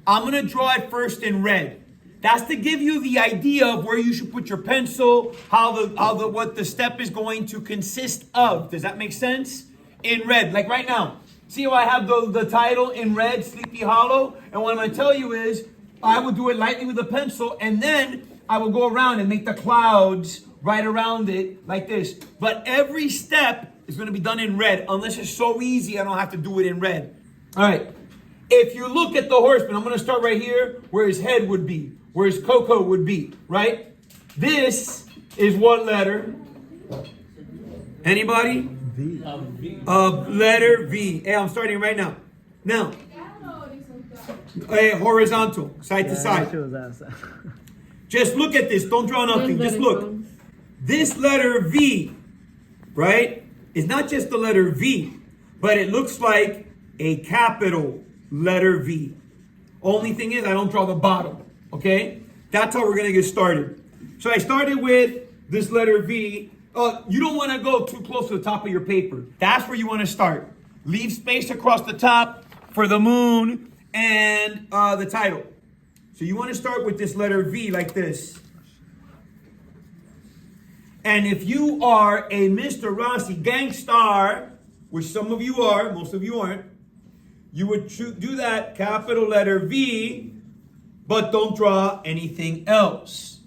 I'm going to draw it first in red. That's to give you the idea of where you should put your pencil, what the step is going to consist of. Does that make sense? In red, like right now. See how I have the title in red, Sleepy Hollow? And what I'm going to tell you is, I will do it lightly with a pencil, and then I will go around and make the clouds right around it like this. But every step is going to be done in red, unless it's so easy I don't have to do it in red. All right. If you look at the horseman, I'm going to start right here where his head would be, where his cocoa would be, right? This is what letter? Anybody? V. Letter V. Hey, I'm starting right now. Now, horizontal, side to side. Just look at this. Don't draw nothing. Just look. This letter V, right, is not just the letter V, but it looks like a capital letter V. Only thing is, I don't draw the bottom. Okay? That's how we're going to get started. So I started with this letter V. You don't want to go too close to the top of your paper. That's where you want to start. Leave space across the top for the moon and the title. So you want to start with this letter V like this. And if you are a Mr. Rossi gangster, which some of you are, most of you aren't, you would do that capital letter V, but don't draw anything else.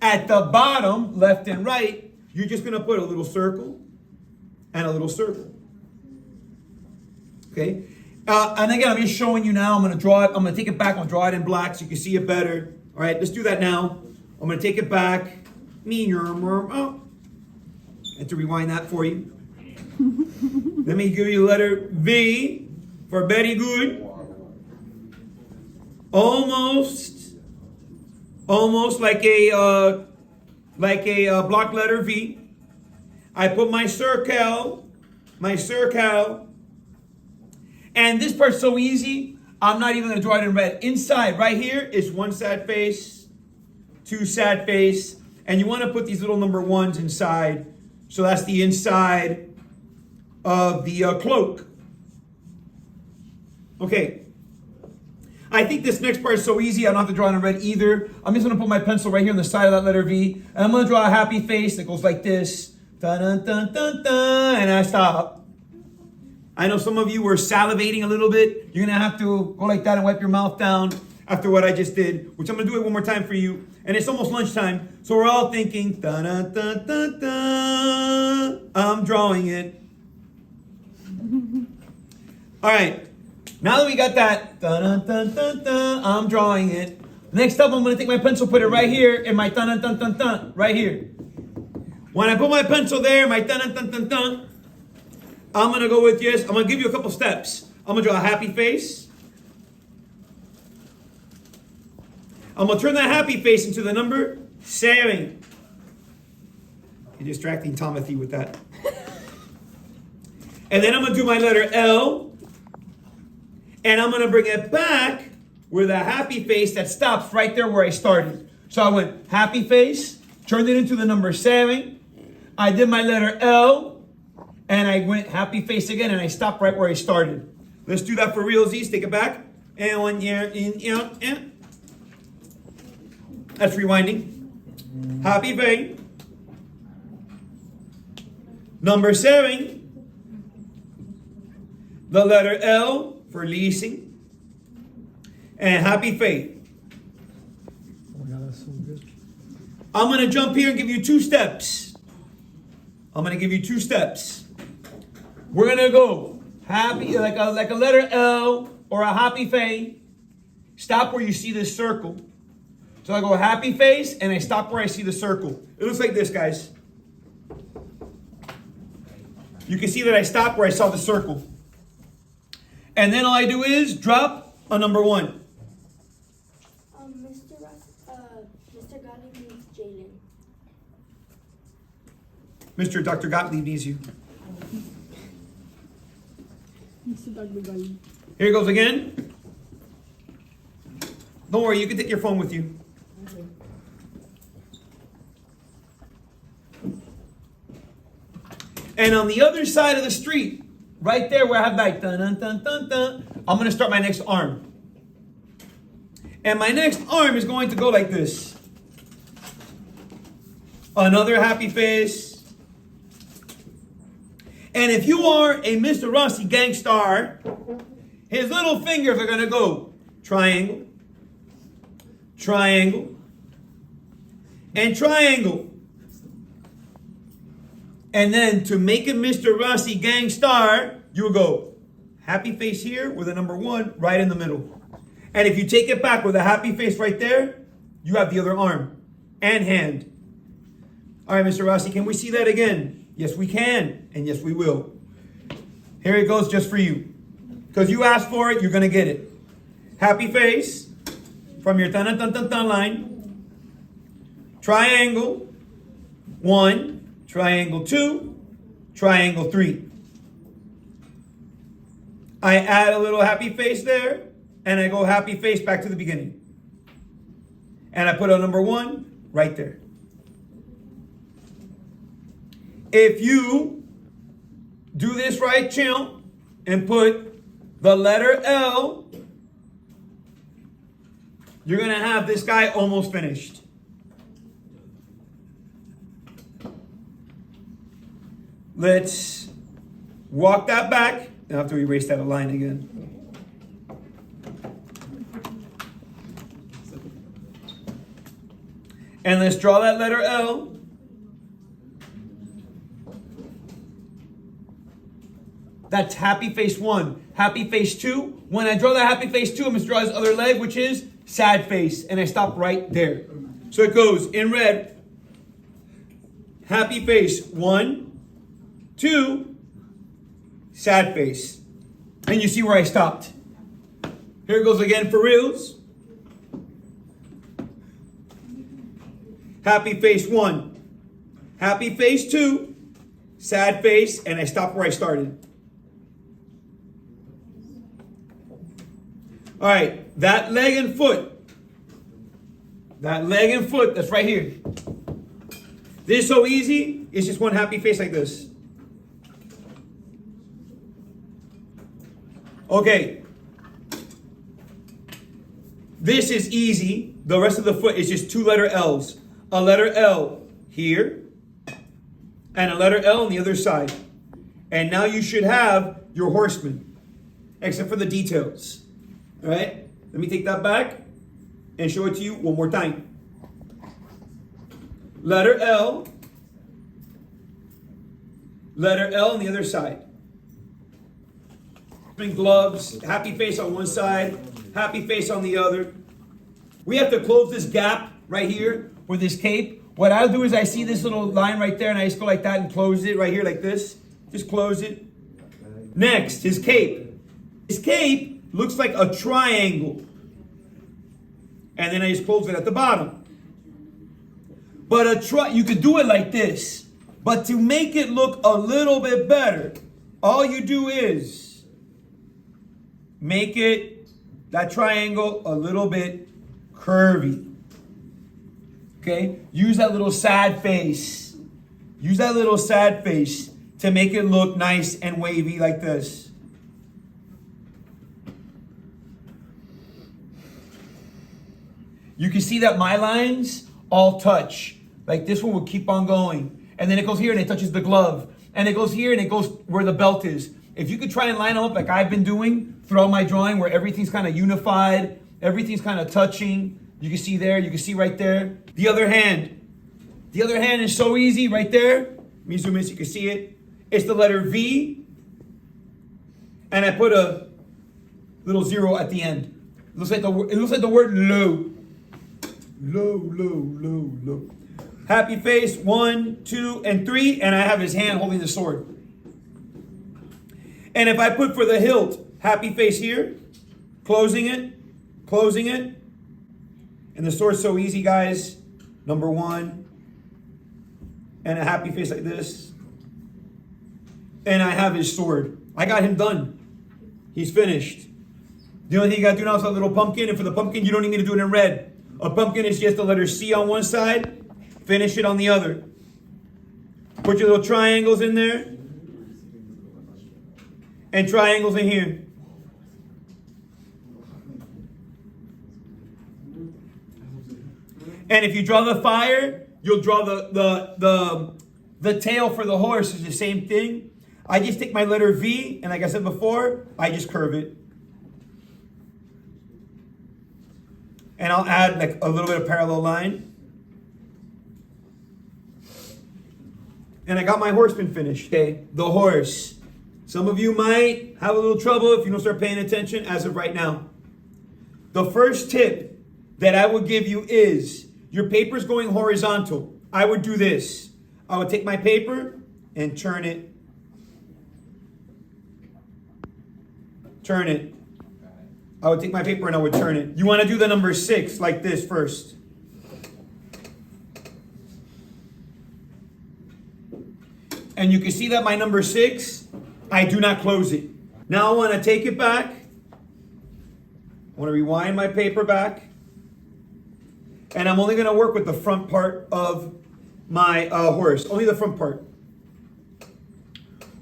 At the bottom, left and right, you're just going to put a little circle and a little circle. Okay? And again, I'm just showing you now. I'm going to draw it. I'm going to take it back. I'm going to draw it in black so you can see it better. All right, let's do that now. I'm going to take it back. Oh. And to rewind that for you. Let me give you letter V for very good. Almost like a block letter V. I put my circle. And this part's so easy, I'm not even going to draw it in red. Inside, right here, is one sad face, two sad face, and you want to put these little number ones inside. So that's the inside of the cloak. Okay. I think this next part is so easy, I don't have to draw it in red either. I'm just going to put my pencil right here on the side of that letter V, and I'm going to draw a happy face that goes like this. Dun, dun, dun, dun, dun, and I stop. I know some of you were salivating a little bit. You're going to have to go like that and wipe your mouth down after what I just did, which I'm going to do it one more time for you. And it's almost lunchtime, so we're all thinking, dun, dun, dun, dun, dun. I'm drawing it. All right. Now that we got that, dun, dun, dun, dun, dun, I'm drawing it. Next up, I'm going to take my pencil, put it right here in my dun, dun, dun, dun, dun, right here. When I put my pencil there, my dun, dun, dun, dun, dun, I'm going to go with I'm going to give you a couple steps. I'm going to draw a happy face. I'm going to turn that happy face into the number 7. You're distracting Timothy with that. And then I'm going to do my letter L. And I'm going to bring it back with a happy face that stops right there where I started. So I went happy face, turned it into the number 7. I did my letter L. And I went happy face again, and I stopped right where I started. Let's do that for realsies. Take it back. And one year in. That's rewinding. Happy face. Number 7. The letter L for leasing. And happy face. Oh my God, that's so good. I'm going to jump here and give you 2 steps. We're going to go happy, like a letter L or a happy face. Stop where you see this circle. So I go happy face and I stop where I see the circle. It looks like this, guys. You can see that I stopped where I saw the circle. And then all I do is drop a number 1. Mr. Gottlieb needs Jalen. Mr. Dr. Gottlieb needs you. Here it goes again. Don't worry, you can take your phone with you. And on the other side of the street, right there where I have like dun dun dun dun dun, I'm gonna start my next arm. And my next arm is going to go like this. Another happy face. And if you are a Mr. Rossi gangster, his little fingers are going to go triangle, triangle, and triangle. And then to make a Mr. Rossi gangster, you will go happy face here with a number 1 right in the middle. And if you take it back with a happy face right there, you have the other arm and hand. All right, Mr. Rossi, can we see that again? Yes, we can. And yes, we will. Here it goes just for you. Because you asked for it, you're going to get it. Happy face from your tan-tan-tan-tan line. Triangle 1, triangle 2, triangle 3. I add a little happy face there, and I go happy face back to the beginning. And I put a number 1 right there. If you do this right, chill, and put the letter L, you're going to have this guy almost finished. Let's walk that back. Now I have to erase that line again. And let's draw that letter L. That's happy face 1. Happy face 2. When I draw that happy face 2, I'm going to draw his other leg, which is sad face. And I stop right there. So it goes in red. Happy face 1, 2, sad face. And you see where I stopped. Here it goes again for reals. Happy face 1, happy face 2, sad face, and I stopped where I started. All right, that leg and foot, that's right here. This is so easy, it's just one happy face like this. Okay. This is easy. The rest of the foot is just 2 letter L's. A letter L here, and a letter L on the other side. And now you should have your horseman, except for the details. All right? Let me take that back and show it to you one more time. Letter L on the other side. Gloves, happy face on one side, happy face on the other. We have to close this gap right here with this cape. What I'll do is I see this little line right there and I just go like that and close it right here like this. Just close it. Next, his cape. His cape looks like a triangle. And then I just close it at the bottom. But you could do it like this. But to make it look a little bit better, all you do is make it, that triangle, a little bit curvy. Okay? Use that little sad face. Use that little sad face to make it look nice and wavy like this. You can see that my lines all touch. Like this one will keep on going. And then it goes here and it touches the glove. And it goes here and it goes where the belt is. If you could try and line them up like I've been doing throughout my drawing where everything's kind of unified, everything's kind of touching. You can see there, you can see right there. The other hand. The other hand is so easy right there. Let me zoom in so you can see it. It's the letter V. And I put a little 0 at the end. It looks like the word low. Low. Happy face, 1, 2, and 3. And I have his hand holding the sword. And if I put for the hilt, happy face here, closing it. And the sword's so easy, guys. Number 1. And a happy face like this. And I have his sword. I got him done. He's finished. The only thing you got to do now is a little pumpkin. And for the pumpkin, you don't need me to do it in red. A pumpkin is just the letter C on one side. Finish it on the other. Put your little triangles in there. And triangles in here. And if you draw the fire, you'll draw the tail for the horse is the same thing. I just take my letter V, and like I said before, I just curve it. And I'll add like a little bit of parallel line. And I got my horseman finished. Okay, the horse. Some of you might have a little trouble if you don't start paying attention as of right now. The first tip that I would give you is your paper's going horizontal. I would do this. I would take my paper and turn it. Turn it. I would take my paper and I would turn it. You want to do the number 6 like this first. And you can see that my number 6, I do not close it. Now I want to take it back. I want to rewind my paper back. And I'm only going to work with the front part of my horse. Only the front part.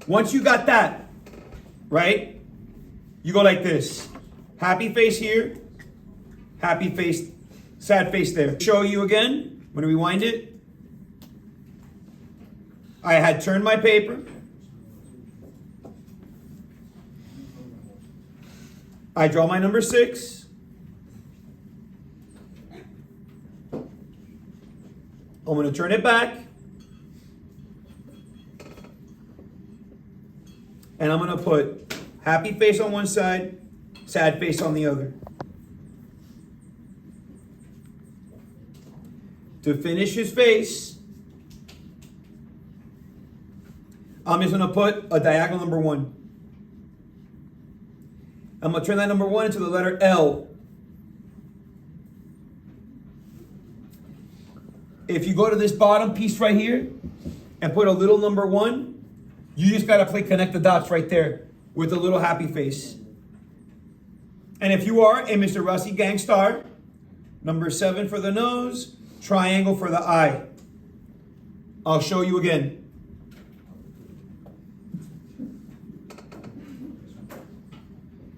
Once you got that, right? You go like this. Happy face here. Happy face, sad face there. Show you again. I'm going to rewind it. I had turned my paper. I draw my number 6. I'm going to turn it back. And I'm going to put happy face on one side, sad face on the other. To finish his face, I'm just going to put a diagonal number 1. I'm going to turn that number 1 into the letter L. If you go to this bottom piece right here and put a little number 1, you just got to connect the dots right there with a little happy face. And if you are a Mr. Rossi gangster, number 7 for the nose, triangle for the eye. I'll show you again.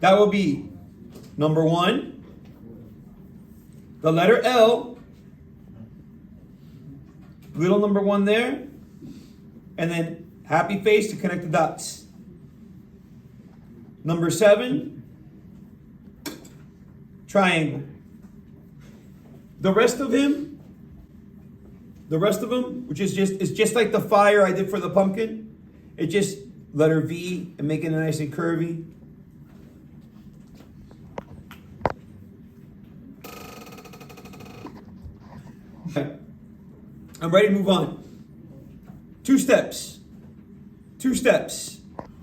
That will be number 1, the letter L, little number 1 there, and then happy face to connect the dots. Number 7, triangle. The rest of him, which is just like the fire I did for the pumpkin. It just letter V and making it nice and curvy. Okay. I'm ready to move on. 2 steps. 2 steps.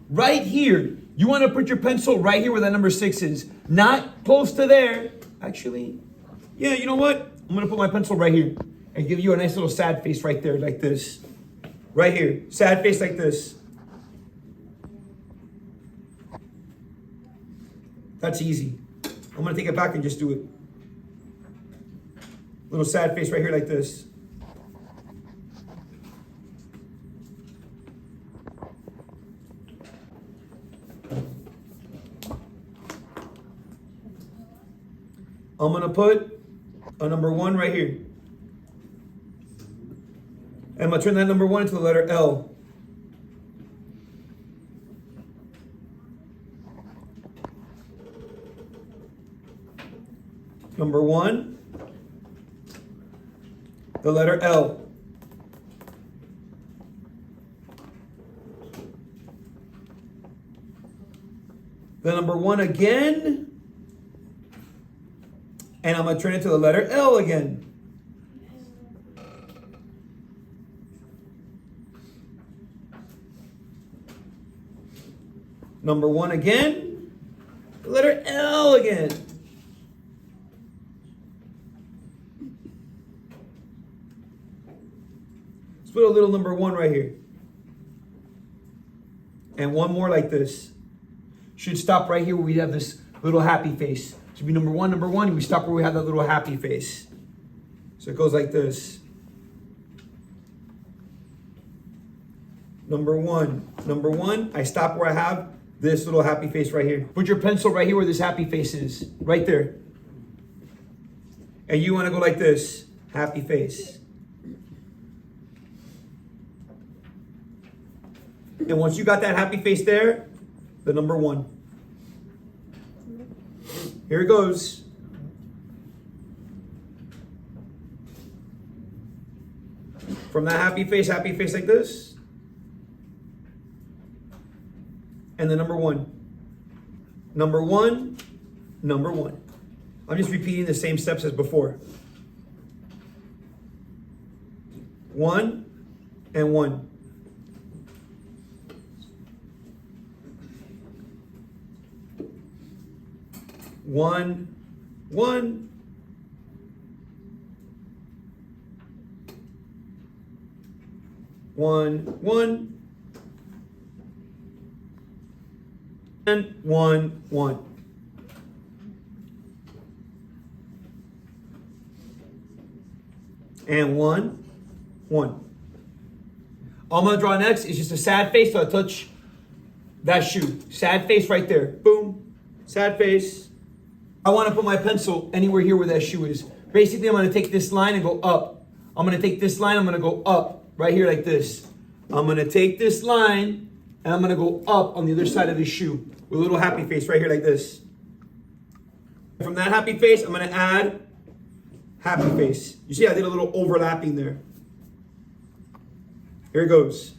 Right here, you want to put your pencil right here where that number 6 is. Not close to there. Actually, yeah, you know what? I'm going to put my pencil right here and give you a nice little sad face right there, like this. Right here. Sad face like this. That's easy. I'm going to take it back and just do it. Little sad face right here like this. I'm going to put a number 1 right here. And I'm going to turn that number 1 into the letter L. Number 1, the letter L. The number 1 again. And I'm going to turn it to the letter L again. Number 1 again. The letter L again. Let's put a little number 1 right here. And one more like this. Should stop right here where we have this little happy face. Should be number 1, and we stop where we have that little happy face. So it goes like this. Number 1, I stop where I have this little happy face right here. Put your pencil right here where this happy face is, right there. And you want to go like this. Happy face. And once you got that happy face there, the number 1. Here it goes. From that happy face like this. And the number 1. Number 1, number 1. I'm just repeating the same steps as before. 1 and 1. One, 1. One, 1. And 1, 1. And 1, 1. All I'm going to draw next is just a sad face, so I touch that shoe. Sad face right there. Boom. Sad face. I want to put my pencil anywhere here where that shoe is. Basically, I'm going to take this line and go up. I'm going to take this line, I'm going to go up. Right here like this. I'm going to take this line and I'm going to go up on the other side of the shoe. With a little happy face right here like this. From that happy face, I'm going to add happy face. You see I did a little overlapping there. Here it goes.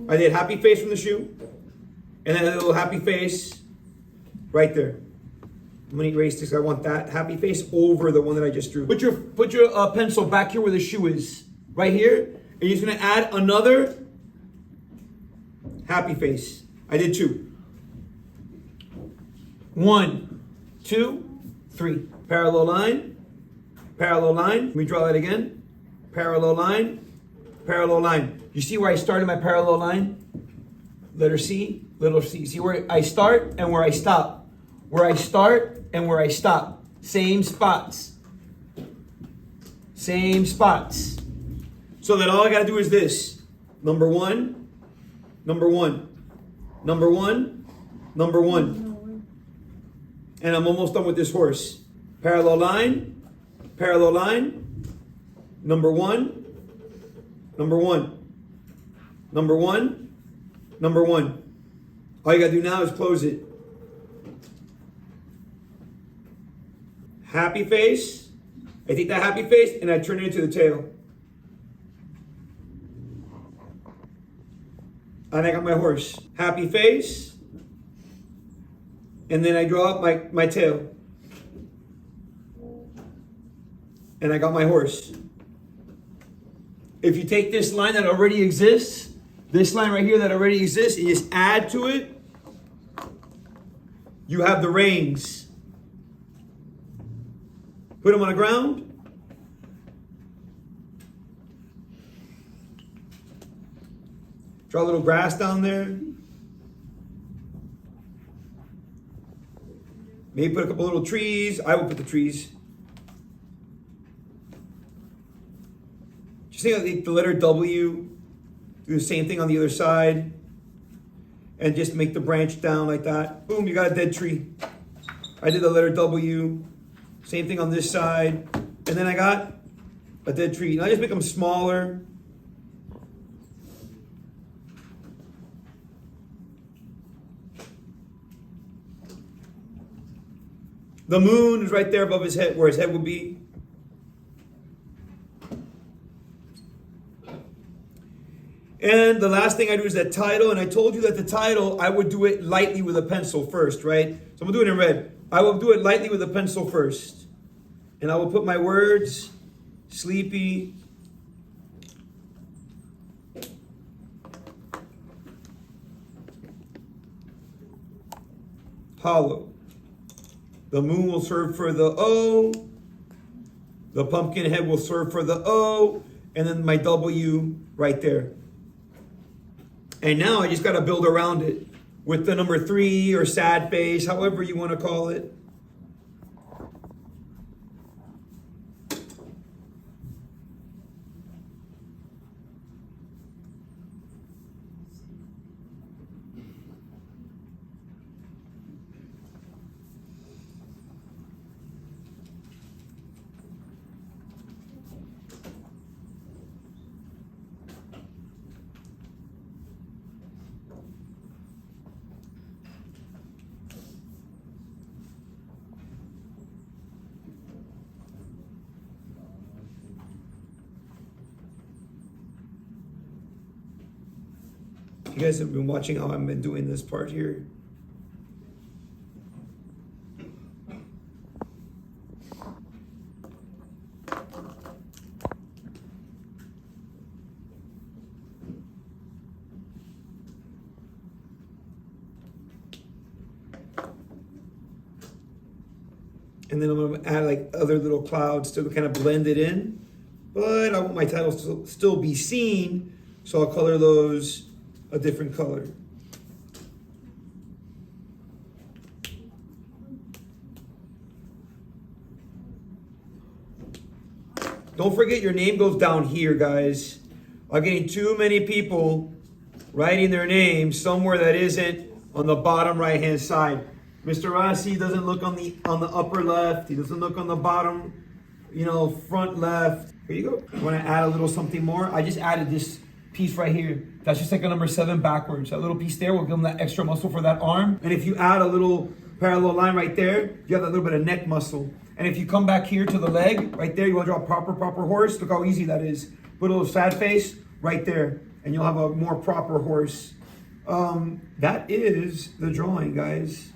I did happy face from the shoe. And then a little happy face right there. I'm going to erase this. I want that happy face over the one that I just drew. Put your pencil back here where the shoe is. Right here. And you're just going to add another happy face. I did 2. 1, 2, 3. Parallel line. Parallel line. Let me draw that again. Parallel line. Parallel line. You see where I started my parallel line? Letter C, little c. See where I start and where I stop. Where I start and where I stop. Same spots. Same spots. So that all I got to do is this. Number 1, number 1, number 1, number 1. And I'm almost done with this horse. Parallel line, number 1, number 1, number 1, number 1. All you got to do now is close it. Happy face. I take that happy face and I turn it into the tail. And I got my horse. Happy face. And then I draw up my tail. And I got my horse. If you take this line that already exists, this line right here that already exists, and just add to it, you have the reins. Put them on the ground. Draw a little grass down there. Maybe put a couple little trees. I will put the trees. Just think of the letter W. Do the same thing on the other side. And just make the branch down like that. Boom, you got a dead tree. I did the letter W. Same thing on this side. And then I got a dead tree. Now I just make them smaller. The moon is right there above his head, where his head would be. And the last thing I do is that title. And I told you that the title, I would do it lightly with a pencil first, right? So I'm going to do it in red. I will do it lightly with a pencil first. And I will put my words, sleepy, hollow. The moon will serve for the O. The pumpkin head will serve for the O. And then my W right there. And now I just got to build around it with the number 3 or sad face, however you want to call it. You guys have been watching how I've been doing this part here. And then I'm gonna add like other little clouds to kind of blend it in. But I want my titles to still be seen, so I'll color those a different color. Don't forget your name goes down here, guys. I'm getting too many people writing their name somewhere that isn't on the bottom right-hand side. Mr. Rossi doesn't look on the upper left. He doesn't look on the bottom, front left. Here you go. You want to add a little something more? I just added this piece right here. That's just like a number 7 backwards. That little piece there will give him that extra muscle for that arm. And if you add a little parallel line right there, you have that little bit of neck muscle. And if you come back here to the leg, right there, you want to draw a proper horse. Look how easy that is. Put a little sad face right there, and you'll have a more proper horse. That is the drawing, guys.